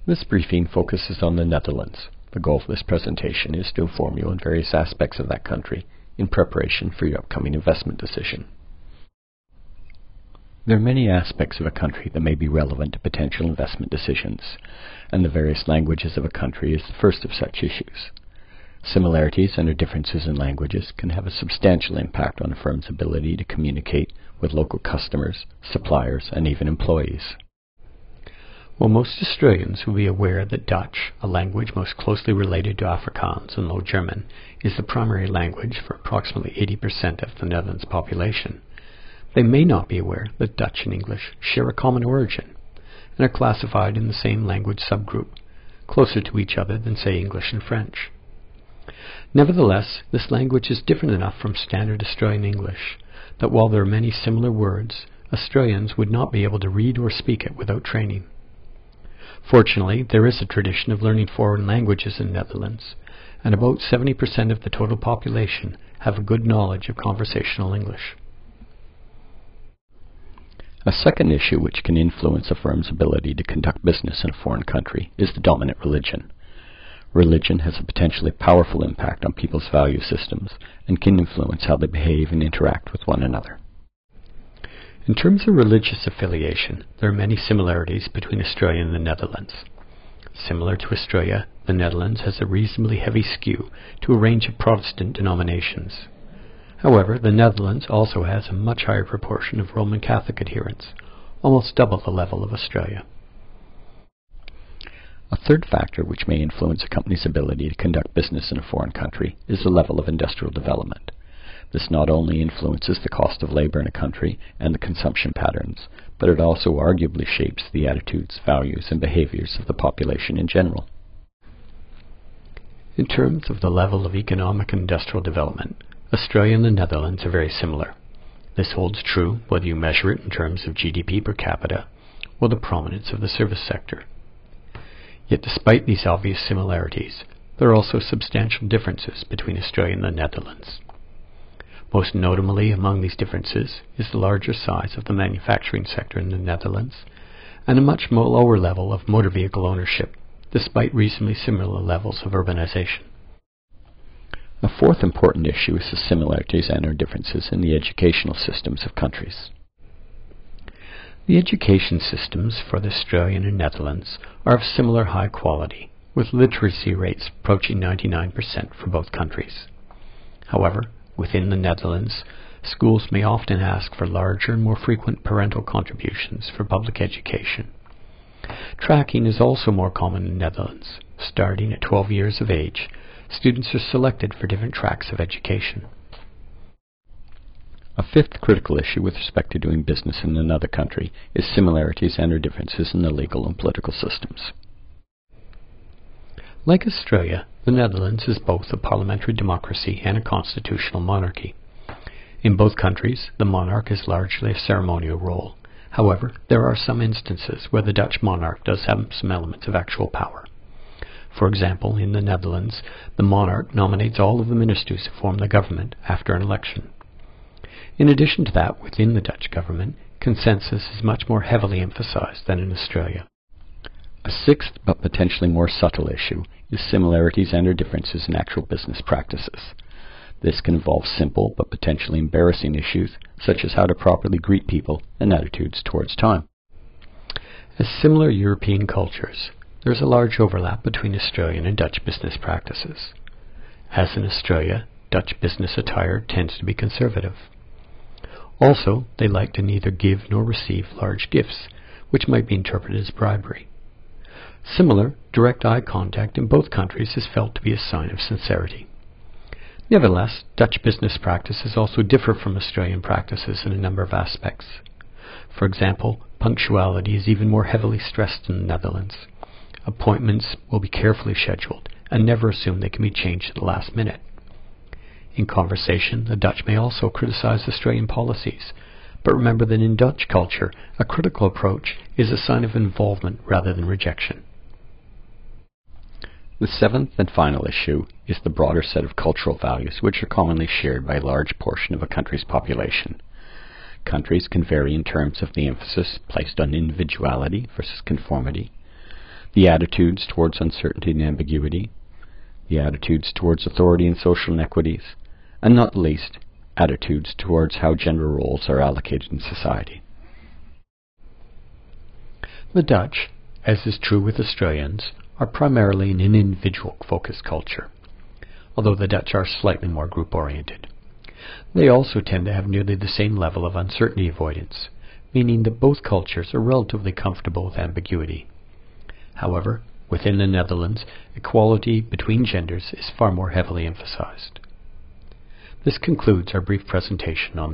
This briefing focuses on the Netherlands. The goal of this presentation is to inform you on various aspects of that country in preparation for your upcoming investment decision. There are many aspects of a country that may be relevant to potential investment decisions, and the various languages of a country is the first of such issues. Similarities and/or differences in languages can have a substantial impact on a firm's ability to communicate with local customers, suppliers, and even employees. While most Australians will be aware that Dutch, a language most closely related to Afrikaans and Low German, is the primary language for approximately 80% of the Netherlands population, they may not be aware that Dutch and English share a common origin and are classified in the same language subgroup, closer to each other than, say, English and French. Nevertheless, this language is different enough from standard Australian English that while there are many similar words, Australians would not be able to read or speak it without training. Fortunately, there is a tradition of learning foreign languages in the Netherlands, and about 70% of the total population have a good knowledge of conversational English. A second issue which can influence a firm's ability to conduct business in a foreign country is the dominant religion. Religion has a potentially powerful impact on people's value systems and can influence how they behave and interact with one another. In terms of religious affiliation, there are many similarities between Australia and the Netherlands. Similar to Australia, the Netherlands has a reasonably heavy skew to a range of Protestant denominations. However, the Netherlands also has a much higher proportion of Roman Catholic adherents, almost double the level of Australia. A third factor which may influence a company's ability to conduct business in a foreign country is the level of industrial development. This not only influences the cost of labor in a country and the consumption patterns, but it also arguably shapes the attitudes, values, and behaviors of the population in general. In terms of the level of economic and industrial development, Australia and the Netherlands are very similar. This holds true whether you measure it in terms of GDP per capita or the prominence of the service sector. Yet despite these obvious similarities, there are also substantial differences between Australia and the Netherlands. Most notably among these differences is the larger size of the manufacturing sector in the Netherlands and a much more lower level of motor vehicle ownership, despite reasonably similar levels of urbanization. A fourth important issue is the similarities and/or differences in the educational systems of countries. The education systems for the Australian and Netherlands are of similar high quality, with literacy rates approaching 99% for both countries. However, within the Netherlands, schools may often ask for larger and more frequent parental contributions for public education. Tracking is also more common in the Netherlands. Starting at 12 years of age, students are selected for different tracks of education. A fifth critical issue with respect to doing business in another country is similarities and/or differences in the legal and political systems. Like Australia, the Netherlands is both a parliamentary democracy and a constitutional monarchy. In both countries, the monarch is largely a ceremonial role. However, there are some instances where the Dutch monarch does have some elements of actual power. For example, in the Netherlands, the monarch nominates all of the ministers who form the government after an election. In addition to that, within the Dutch government, consensus is much more heavily emphasized than in Australia. A sixth, but potentially more subtle issue, is similarities and/or differences in actual business practices. This can involve simple but potentially embarrassing issues, such as how to properly greet people and attitudes towards time. As similar European cultures, there is a large overlap between Australian and Dutch business practices. As in Australia, Dutch business attire tends to be conservative. Also, they like to neither give nor receive large gifts, which might be interpreted as bribery. Similar, direct eye contact in both countries is felt to be a sign of sincerity. Nevertheless, Dutch business practices also differ from Australian practices in a number of aspects. For example, punctuality is even more heavily stressed in the Netherlands. Appointments will be carefully scheduled and never assume they can be changed at the last minute. In conversation, the Dutch may also criticize Australian policies, but remember that in Dutch culture, a critical approach is a sign of involvement rather than rejection. The seventh and final issue is the broader set of cultural values which are commonly shared by a large portion of a country's population. Countries can vary in terms of the emphasis placed on individuality versus conformity, the attitudes towards uncertainty and ambiguity, the attitudes towards authority and social inequities, and not least, attitudes towards how gender roles are allocated in society. The Dutch, as is true with Australians, are primarily an individual-focused culture, although the Dutch are slightly more group-oriented. They also tend to have nearly the same level of uncertainty avoidance, meaning that both cultures are relatively comfortable with ambiguity. However, within the Netherlands, equality between genders is far more heavily emphasized. This concludes our brief presentation on